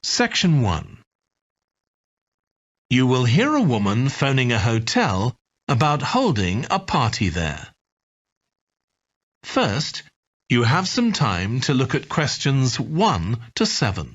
Section 1. You will hear a woman phoning a hotel about holding a party there. First, you have some time to look at questions 1 to 7.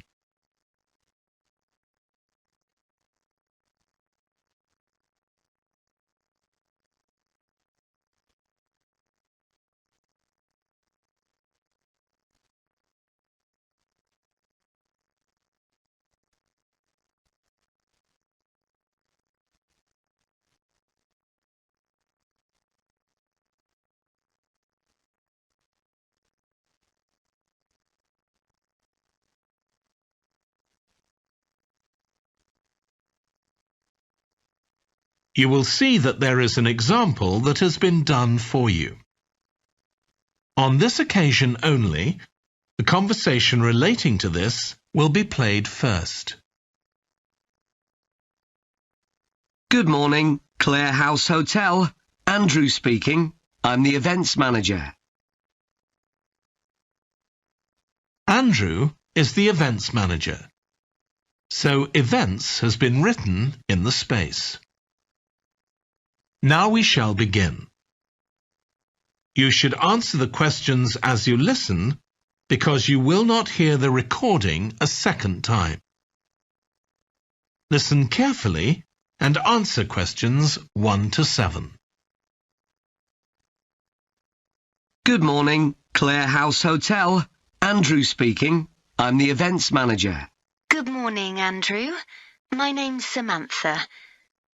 You will see that there is an example that has been done for you. On this occasion only, the conversation relating to this will be played first. Good morning, Clare House Hotel. Andrew speaking. I'm the events manager. Andrew is the events manager. So events has been written in the space. Now we shall begin. You should answer the questions as you listen because you will not hear the recording a second time. Listen carefully and answer questions 1 to 7. Good morning, Clare House Hotel. Andrew speaking. I'm the events manager. Good morning, Andrew. My name's Samantha.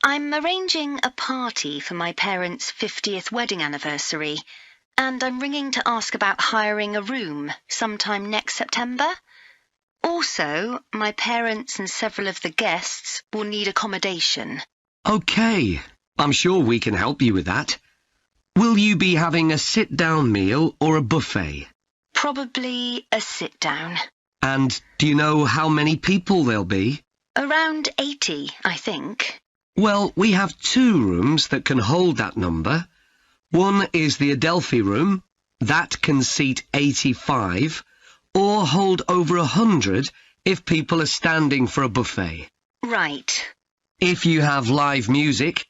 I'm arranging a party for my parents' 50th wedding anniversary, and I'm ringing to ask about hiring a room sometime next September. Also, my parents and several of the guests will need accommodation. OK, I'm sure we can help you with that. Will you be having a sit-down meal or a buffet? Probably a sit-down. And do you know how many people there'll be? Around 80, I think. Well, we have 2 rooms that can hold that number. One is the Adelphi room. That can seat 85, or hold over 100 if people are standing for a buffet. Right. If you have live music,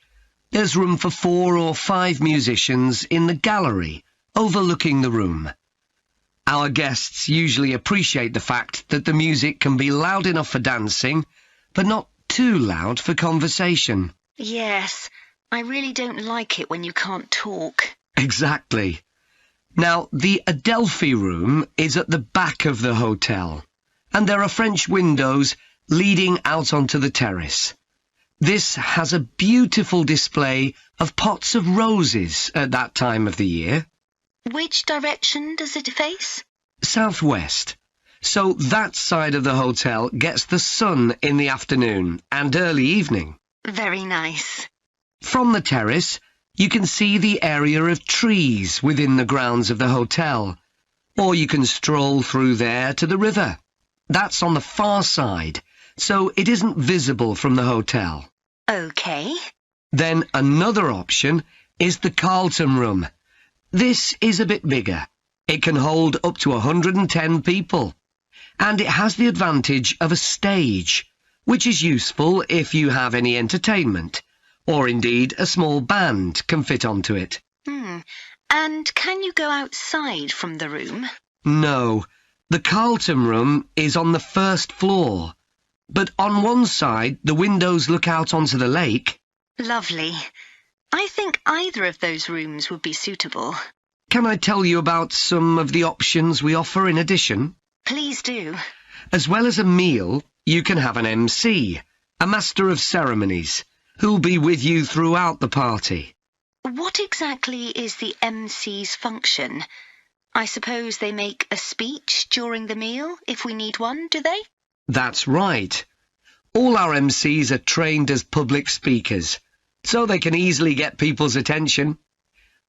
there's room for 4 or 5 musicians in the gallery, overlooking the room. Our guests usually appreciate the fact that the music can be loud enough for dancing, but not too loud for conversation. Yes, I really don't like it when you can't talk. Exactly. Now, the Adelphi room is at the back of the hotel, and there are French windows leading out onto the terrace. This has a beautiful display of pots of roses at that time of the year. Which direction does it face? Southwest. So that side of the hotel gets the sun in the afternoon and early evening. Very nice. From the terrace, you can see the area of trees within the grounds of the hotel, or you can stroll through there to the river. That's on the far side, so it isn't visible from the hotel. OK. Then another option is the Carlton room. This is a bit bigger. It can hold up to 110 people. And it has the advantage of a stage, which is useful if you have any entertainment, or indeed a small band can fit onto it. And can you go outside from the room? No, the Carlton room is on the first floor, but on one side the windows look out onto the lake. Lovely. I think either of those rooms would be suitable. Can I tell you about some of the options we offer in addition? Please do. As well as a meal, you can have an MC, a master of ceremonies, who'll be with you throughout the party. What exactly is the MC's function? I suppose they make a speech during the meal, if we need one, do they? That's right. All our MCs are trained as public speakers, so they can easily get people's attention.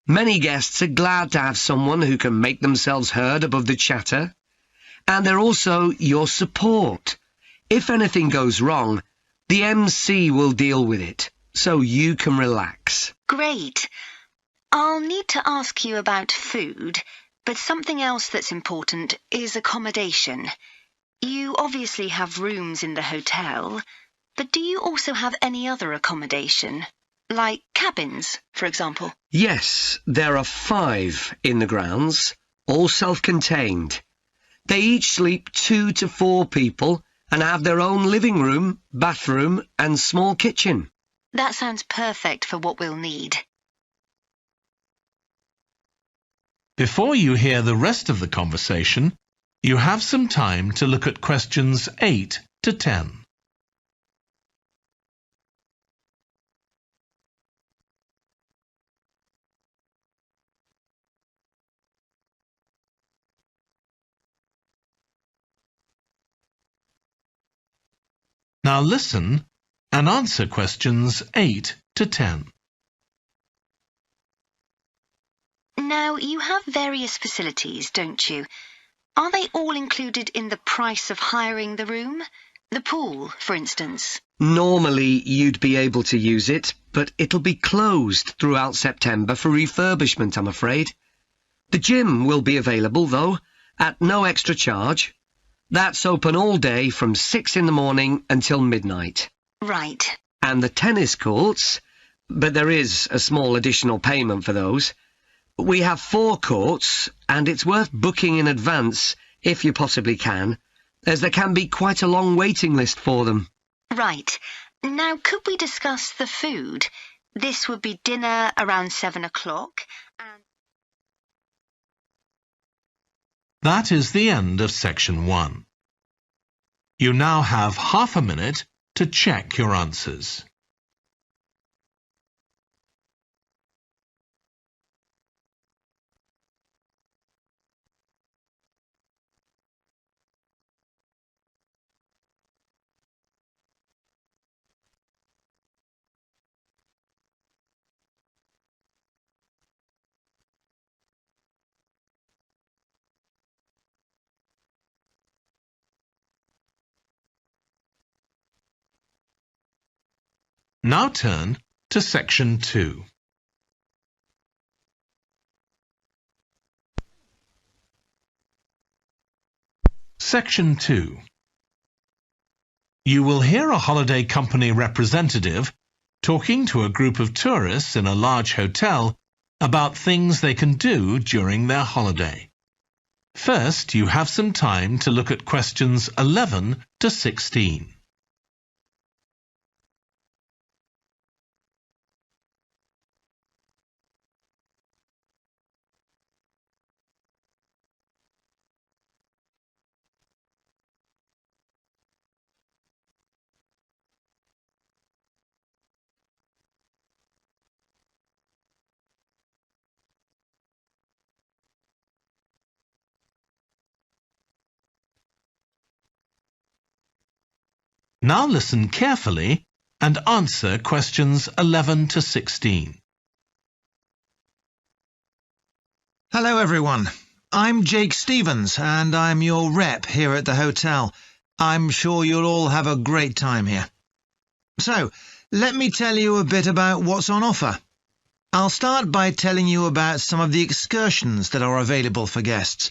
Many guests are glad to have someone who can make themselves heard above the chatter. And they're also your support. If anything goes wrong, the MC will deal with it, so you can relax. Great. I'll need to ask you about food, but something else that's important is accommodation. You obviously have rooms in the hotel, but do you also have any other accommodation? Like cabins, for example? Yes, there are 5 in the grounds, all self-contained. They each sleep 2 to 4 people and have their own living room, bathroom and small kitchen. That sounds perfect for what we'll need. Before you hear the rest of the conversation, you have some time to look at questions 8 to 10. Now listen and answer questions 8 to 10. Now, you have various facilities, don't you? Are they all included in the price of hiring the room? The pool, for instance? Normally you'd be able to use it, but it'll be closed throughout September for refurbishment, I'm afraid. The gym will be available, though, at no extra charge. That's open all day from 6 in the morning until midnight. Right. And the tennis courts, but there is a small additional payment for those. We have 4 courts, and it's worth booking in advance, if you possibly can, as there can be quite a long waiting list for them. Right. Now, could we discuss the food? This would be dinner around 7 o'clock. That is the end of section 1. You now have half a minute to check your answers. Now turn to section 2. Section 2. You will hear a holiday company representative talking to a group of tourists in a large hotel about things they can do during their holiday. First, you have some time to look at questions 11 to 16. Now listen carefully and answer questions 11 to 16. Hello everyone, I'm Jake Stevens and I'm your rep here at the hotel. I'm sure you'll all have a great time here. So, let me tell you a bit about what's on offer. I'll start by telling you about some of the excursions that are available for guests.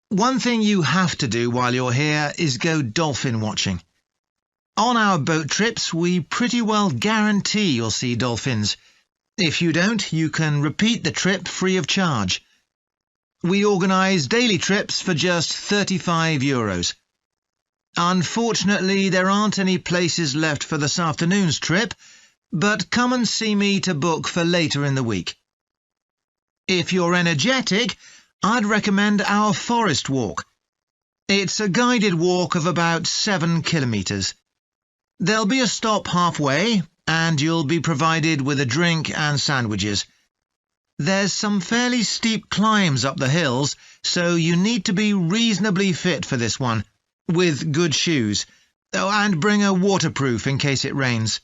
One thing you have to do while you're here is go dolphin watching. On our boat trips, we pretty well guarantee you'll see dolphins. If you don't, you can repeat the trip free of charge. We organise daily trips for just €35. Unfortunately, there aren't any places left for this afternoon's trip, but come and see me to book for later in the week. If you're energetic, I'd recommend our forest walk. It's a guided walk of about 7 kilometres. There'll be a stop halfway, and you'll be provided with a drink and sandwiches. There's some fairly steep climbs up the hills, so you need to be reasonably fit for this one, with good shoes. Oh, and bring a waterproof in case it rains.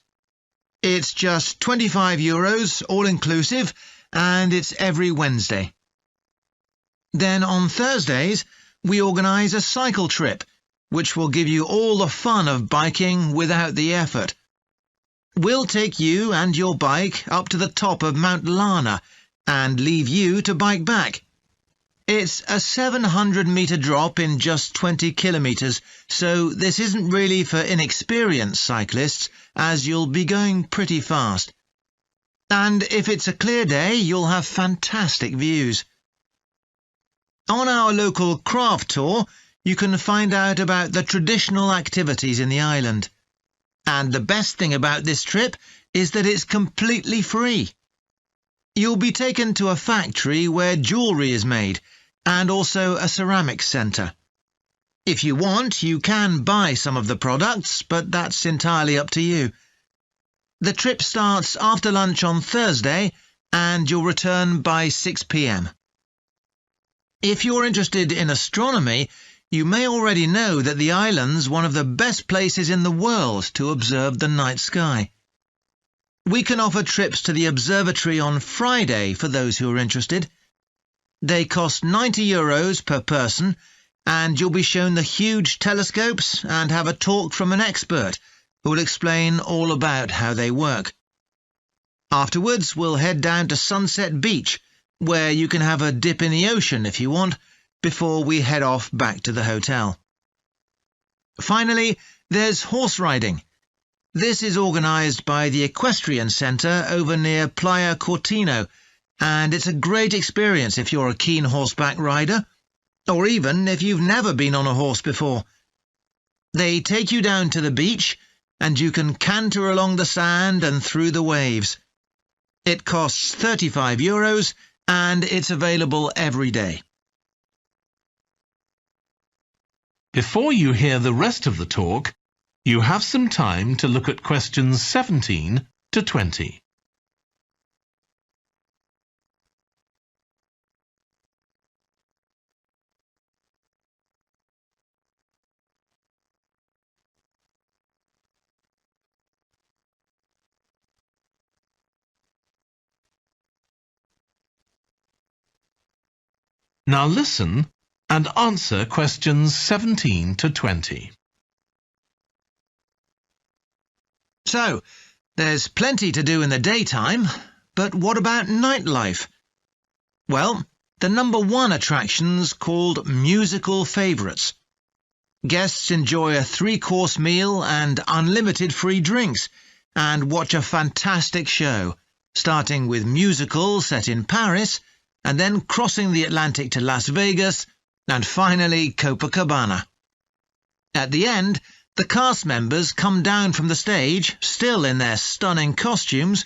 It's just €25, all-inclusive, and it's every Wednesday. Then on Thursdays, we organise a cycle trip, which will give you all the fun of biking without the effort. We'll take you and your bike up to the top of Mount Lana and leave you to bike back. It's a 700-metre drop in just 20 kilometres, so this isn't really for inexperienced cyclists, as you'll be going pretty fast. And if it's a clear day, you'll have fantastic views. On our local craft tour, you can find out about the traditional activities in the island. And the best thing about this trip is that it's completely free. You'll be taken to a factory where jewellery is made, and also a ceramics centre. If you want, you can buy some of the products, but that's entirely up to you. The trip starts after lunch on Thursday, and you'll return by 6 p.m. If you're interested in astronomy, you may already know that the island's one of the best places in the world to observe the night sky. We can offer trips to the observatory on Friday for those who are interested. They cost €90 per person, and you'll be shown the huge telescopes and have a talk from an expert who will explain all about how they work. Afterwards, we'll head down to Sunset Beach, where you can have a dip in the ocean if you want, before we head off back to the hotel. Finally, there's horse riding. This is organised by the Equestrian Centre over near Playa Cortino, and it's a great experience if you're a keen horseback rider, or even if you've never been on a horse before. They take you down to the beach, and you can canter along the sand and through the waves. It costs €35, and it's available every day. Before you hear the rest of the talk, you have some time to look at questions 17 to 20. Now listen and answer questions 17 to 20. So, there's plenty to do in the daytime, but what about nightlife? Well, the number one attraction's called Musical Favourites. Guests enjoy a 3-course meal and unlimited free drinks, and watch a fantastic show, starting with musicals set in Paris, and then crossing the Atlantic to Las Vegas, and finally Copacabana. At the end, the cast members come down from the stage, still in their stunning costumes,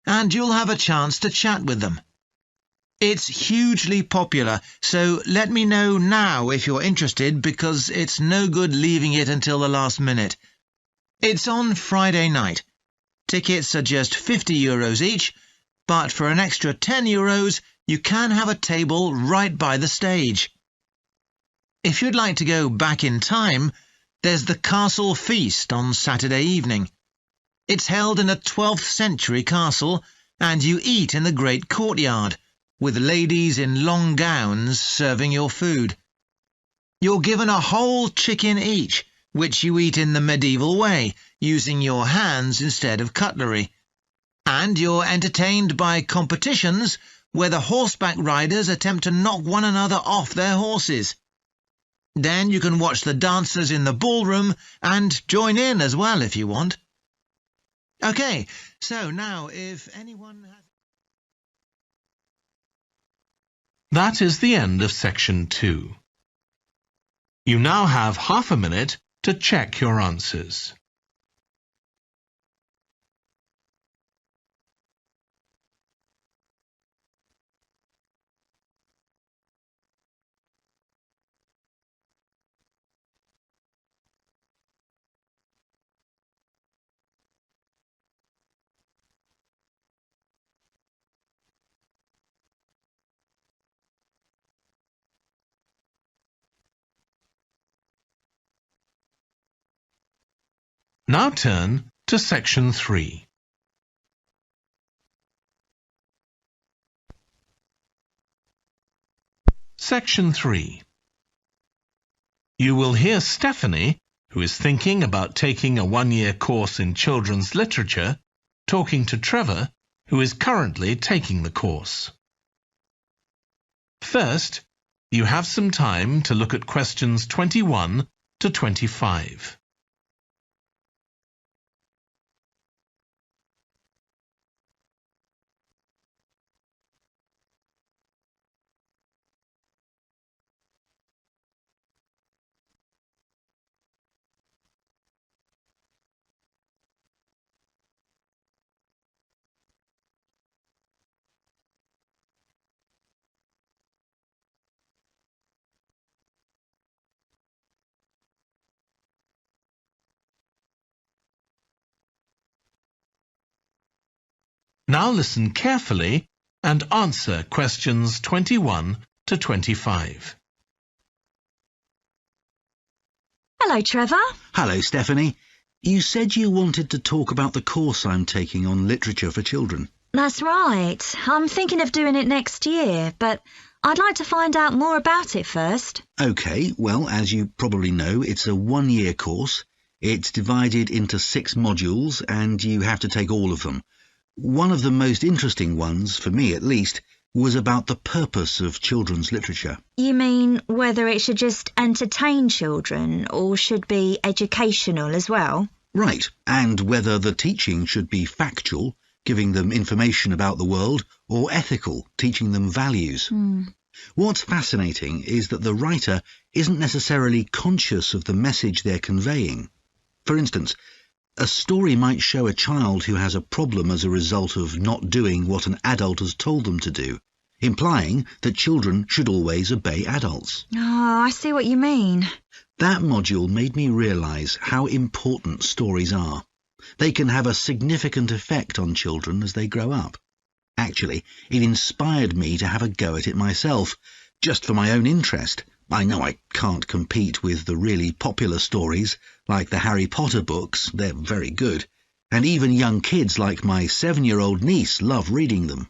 and you'll have a chance to chat with them. It's hugely popular, so let me know now if you're interested, because it's no good leaving it until the last minute. It's on Friday night. Tickets are just €50 each, but for an extra €10, you can have a table right by the stage. If you'd like to go back in time, there's the Castle Feast on Saturday evening. It's held in a 12th century castle, and you eat in the great courtyard, with ladies in long gowns serving your food. You're given a whole chicken each, which you eat in the medieval way, using your hands instead of cutlery. And you're entertained by competitions where the horseback riders attempt to knock one another off their horses. Then you can watch the dancers in the ballroom and join in as well if you want. OK, so now if anyone has... That is the end of section 2. You now have half a minute to check your answers. Now turn to section 3. Section 3. You will hear Stephanie, who is thinking about taking a 1-year course in children's literature, talking to Trevor, who is currently taking the course. First, You have some time to look at questions 21 to 25. Now listen carefully and answer questions 21 to 25. Hello, Trevor. Hello, Stephanie. You said you wanted to talk about the course I'm taking on literature for children. That's right. I'm thinking of doing it next year, but I'd like to find out more about it first. OK, well, as you probably know, it's a one-year course. It's divided into 6 modules, and you have to take all of them. One of the most interesting ones, for me at least, was about the purpose of children's literature. You mean whether it should just entertain children or should be educational as well? Right, and whether the teaching should be factual, giving them information about the world, or ethical, teaching them values. What's fascinating is that the writer isn't necessarily conscious of the message they're conveying. For instance, a story might show a child who has a problem as a result of not doing what an adult has told them to do, implying that children should always obey adults. Oh, I see what you mean. That module made me realise how important stories are. They can have a significant effect on children as they grow up. Actually, it inspired me to have a go at it myself, just for my own interest. I know I can't compete with the really popular stories, like the Harry Potter books. They're very good. And even young kids like my 7-year-old niece love reading them.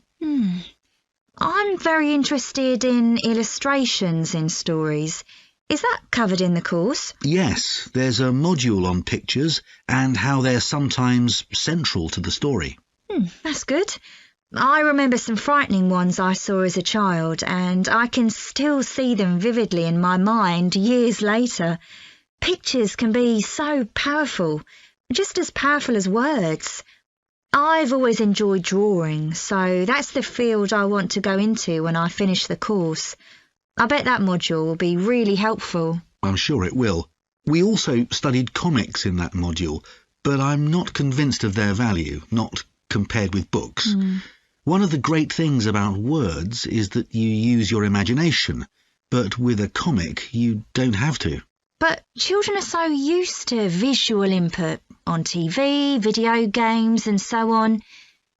I'm very interested in illustrations in stories. Is that covered in the course? Yes, there's a module on pictures and how they're sometimes central to the story. That's good. I remember some frightening ones I saw as a child, and I can still see them vividly in my mind years later. Pictures can be so powerful, just as powerful as words. I've always enjoyed drawing, so that's the field I want to go into when I finish the course. I bet that module will be really helpful. I'm sure it will. We also studied comics in that module, but I'm not convinced of their value, not compared with books. One of the great things about words is that you use your imagination, but with a comic you don't have to. But children are so used to visual input on TV, video games and so on.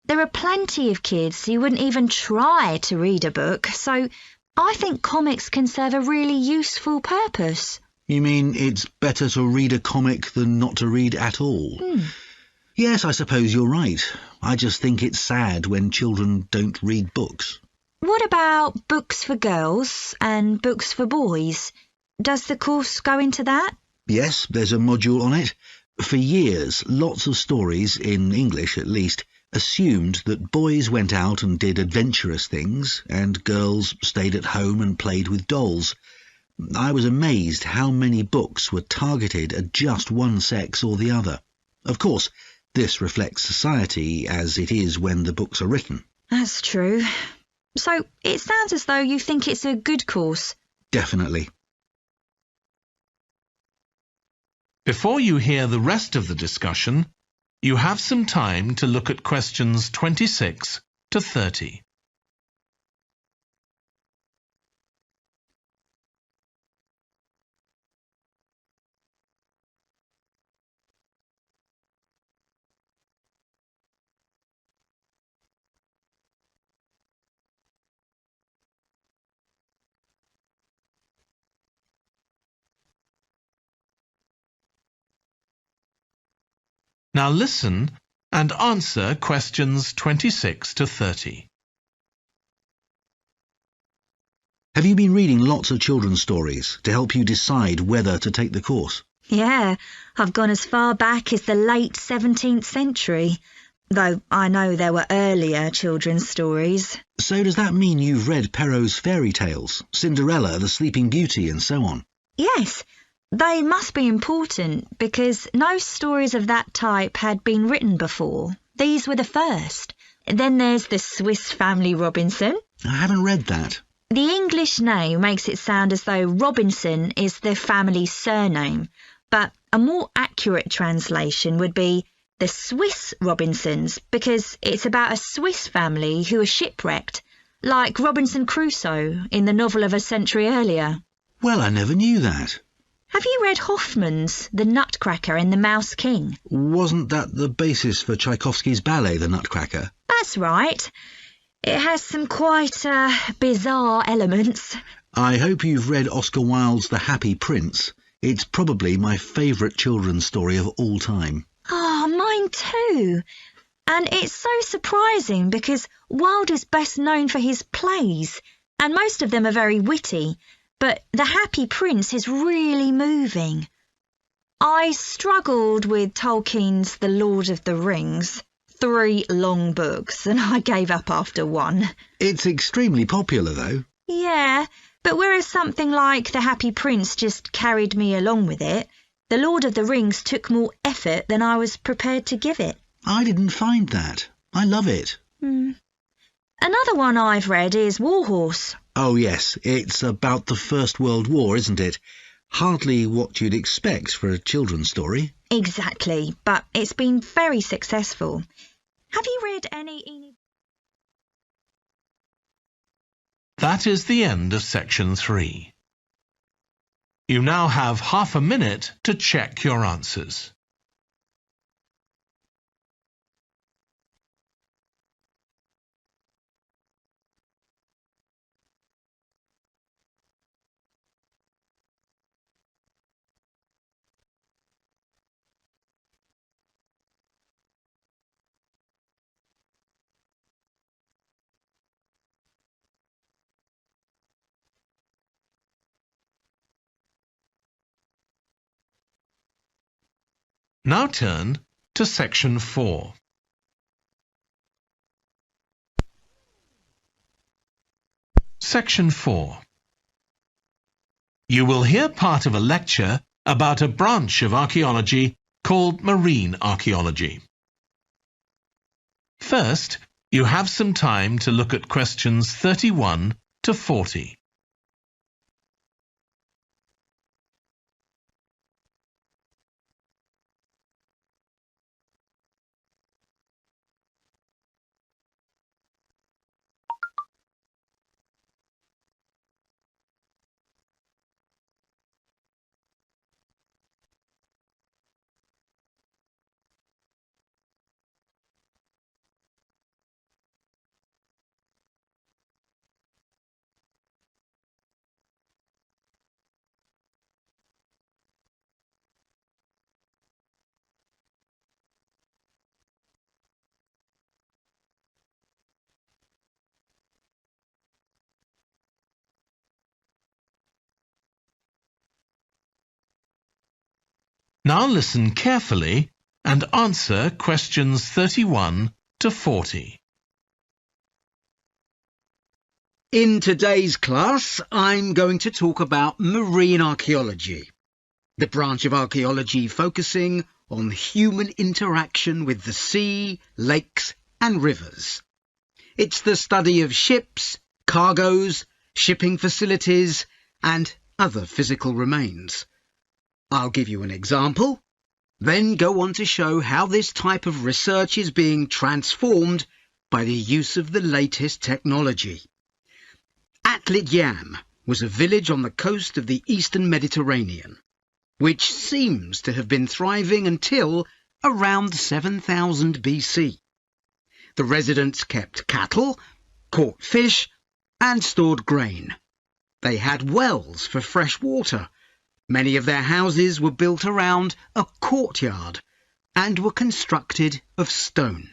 There are plenty of kids who wouldn't even try to read a book, so I think comics can serve a really useful purpose. You mean it's better to read a comic than not to read at all? Yes, I suppose you're right. I just think it's sad when children don't read books. What about books for girls and books for boys? Does the course go into that? Yes, there's a module on it. For years, lots of stories, in English at least, assumed that boys went out and did adventurous things, and girls stayed at home and played with dolls. I was amazed how many books were targeted at just one sex or the other. Of course, this reflects society as it is when the books are written. That's true. So it sounds as though you think it's a good course. Definitely. Before you hear the rest of the discussion, you have some time to look at questions 26 to 30. Now listen and answer questions 26 to 30. Have you been reading lots of children's stories to help you decide whether to take the course? Yeah, I've gone as far back as the late 17th century. though I know there were earlier children's stories. So does that mean you've read Perrault's fairy tales, Cinderella, the Sleeping Beauty, and so on? Yes, they must be important because no stories of that type had been written before. These were the first. Then there's the Swiss Family Robinson. I haven't read that. The English name makes it sound as though Robinson is the family's surname, but a more accurate translation would be the Swiss Robinsons, because it's about a Swiss family who are shipwrecked, like Robinson Crusoe in the novel of a century earlier. Well, I never knew that. Have you read Hoffmann's The Nutcracker and the Mouse King? Wasn't that the basis for Tchaikovsky's ballet, The Nutcracker? That's right. It has some quite bizarre elements. I hope you've read Oscar Wilde's The Happy Prince. It's probably my favourite children's story of all time. Oh, mine too. And it's so surprising because Wilde is best known for his plays, and most of them are very witty, but The Happy Prince is really moving. I struggled with Tolkien's The Lord of the Rings. 3 long books, and I gave up after 1. It's extremely popular, though. Yeah, but whereas something like The Happy Prince just carried me along with it, The Lord of the Rings took more effort than I was prepared to give it. I didn't find that. I love it. Another one I've read is Warhorse. Oh, yes, it's about the First World War, isn't it? Hardly what you'd expect for a children's story. Exactly, but it's been very successful. Have you read any... That is the end of section 3. You now have half a minute to check your answers. Now turn to section 4. Section 4. You will hear part of a lecture about a branch of archaeology called marine archaeology. First, you have some time to look at questions 31 to 40. Now listen carefully and answer questions 31 to 40. In today's class, I'm going to talk about marine archaeology, the branch of archaeology focusing on human interaction with the sea, lakes and rivers. It's the study of ships, cargoes, shipping facilities and other physical remains. I'll give you an example, then go on to show how this type of research is being transformed by the use of the latest technology. Atlit Yam was a village on the coast of the eastern Mediterranean, which seems to have been thriving until around 7000 BC. The residents kept cattle, caught fish, and stored grain. They had wells for fresh water. Many of their houses were built around a courtyard and were constructed of stone.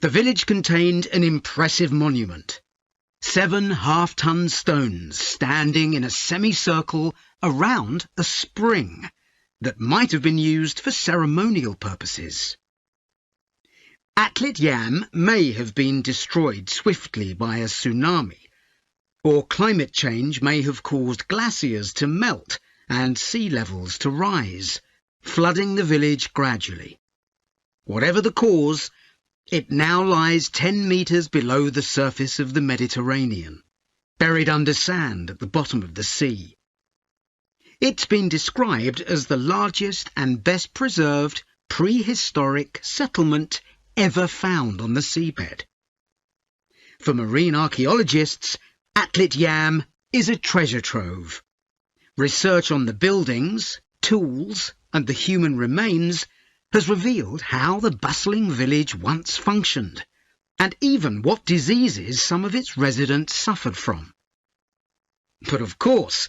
The village contained an impressive monument, 7 half-ton stones standing in a semicircle around a spring that might have been used for ceremonial purposes. Atlit Yam may have been destroyed swiftly by a tsunami, or climate change may have caused glaciers to melt and sea levels to rise, flooding the village gradually. Whatever the cause, it now lies 10 metres below the surface of the Mediterranean, buried under sand at the bottom of the sea. It's been described as the largest and best preserved prehistoric settlement ever found on the seabed. For marine archaeologists, Atlit Yam is a treasure trove. Research on the buildings, tools, and the human remains has revealed how the bustling village once functioned, and even what diseases some of its residents suffered from. But of course,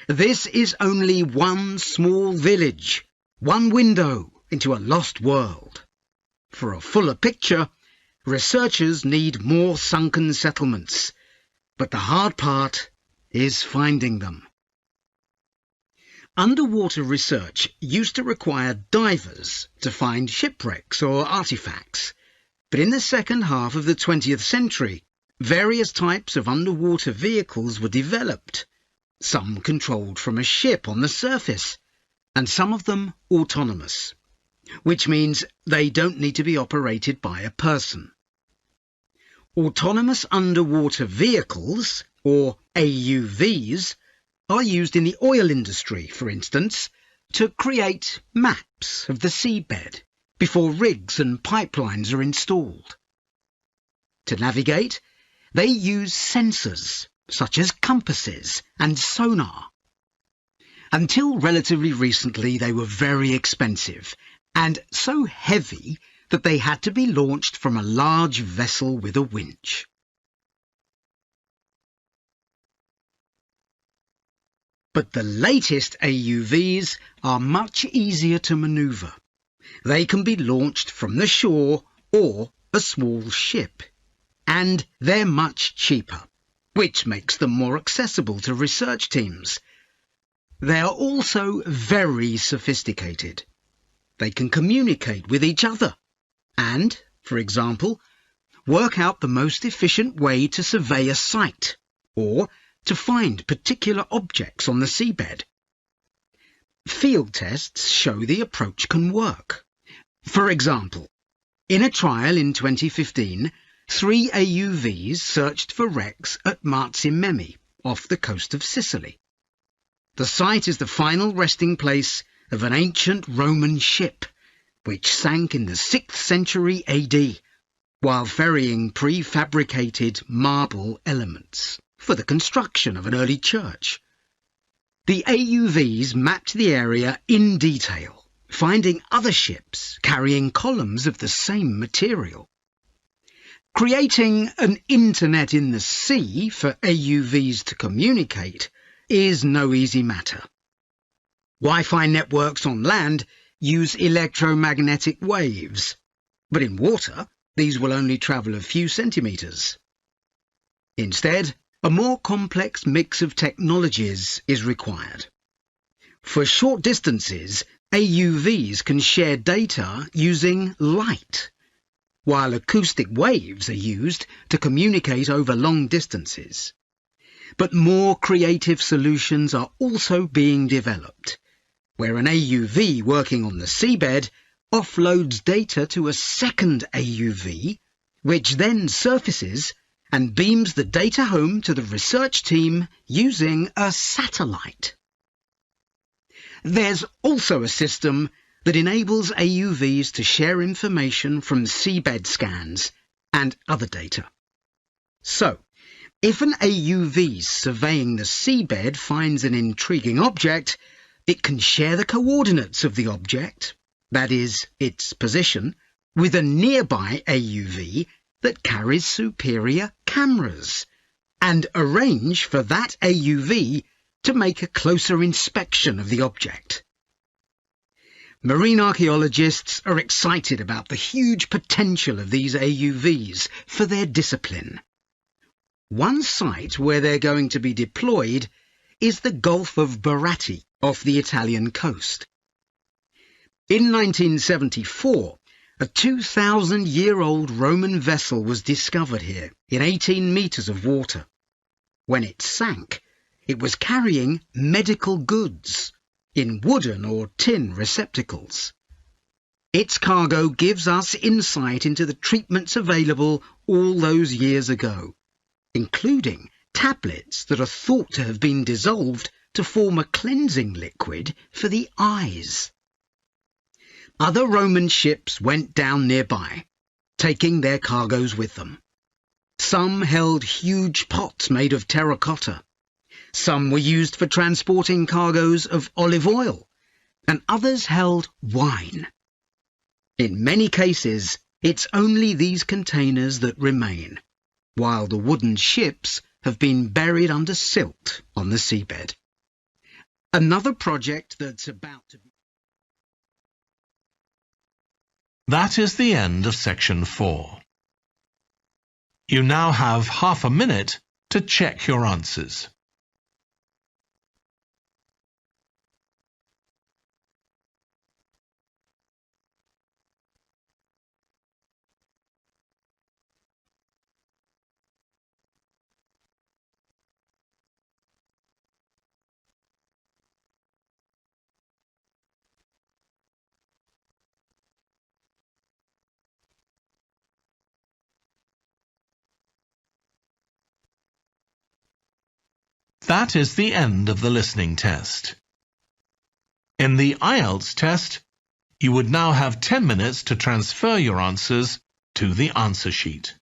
this is only one small village, one window into a lost world. For a fuller picture, researchers need more sunken settlements, but the hard part is finding them. Underwater research used to require divers to find shipwrecks or artifacts, but in the second half of the 20th century, various types of underwater vehicles were developed, some controlled from a ship on the surface, and some of them autonomous, which means they don't need to be operated by a person. Autonomous underwater vehicles, or AUVs, are used in the oil industry, for instance, to create maps of the seabed before rigs and pipelines are installed. To navigate, they use sensors, such as compasses and sonar. Until relatively recently, they were very expensive and so heavy that they had to be launched from a large vessel with a winch. But the latest AUVs are much easier to manoeuvre. They can be launched from the shore or a small ship, and they're much cheaper, which makes them more accessible to research teams. They are also very sophisticated. They can communicate with each other and, for example, work out the most efficient way to survey a site or to find particular objects on the seabed. Field tests show the approach can work. For example, in a trial in 2015, 3 AUVs searched for wrecks at Marsimemi, off the coast of Sicily. The site is the final resting place of an ancient Roman ship, which sank in the 6th century AD, while ferrying prefabricated marble elements for the construction of an early church. The AUVs mapped the area in detail, finding other ships carrying columns of the same material. Creating an internet in the sea for AUVs to communicate is no easy matter. Wi-Fi networks on land use electromagnetic waves, but in water these will only travel a few centimetres. Instead, a more complex mix of technologies is required. For short distances, AUVs can share data using light, while acoustic waves are used to communicate over long distances. But more creative solutions are also being developed, where an AUV working on the seabed offloads data to a second AUV, which then surfaces and beams the data home to the research team using a satellite. There's also a system that enables AUVs to share information from seabed scans and other data. So, if an AUV surveying the seabed finds an intriguing object, it can share the coordinates of the object, that is, its position, with a nearby AUV that carries superior cameras, and arrange for that AUV to make a closer inspection of the object. Marine archaeologists are excited about the huge potential of these AUVs for their discipline. One site where they're going to be deployed is the Gulf of Baratti off the Italian coast. In 1974, A 2,000-year-old Roman vessel was discovered here in 18 meters of water. When it sank, it was carrying medical goods in wooden or tin receptacles. Its cargo gives us insight into the treatments available all those years ago, including tablets that are thought to have been dissolved to form a cleansing liquid for the eyes. Other Roman ships went down nearby, taking their cargoes with them. Some held huge pots made of terracotta. Some were used for transporting cargoes of olive oil, and others held wine. In many cases, it's only these containers that remain, while the wooden ships have been buried under silt on the seabed. Another project that's about to be... That is the end of section 4. You now have half a minute to check your answers. That is the end of the listening test. In the Ielts test, you would now have 10 minutes to transfer your answers to the answer sheet.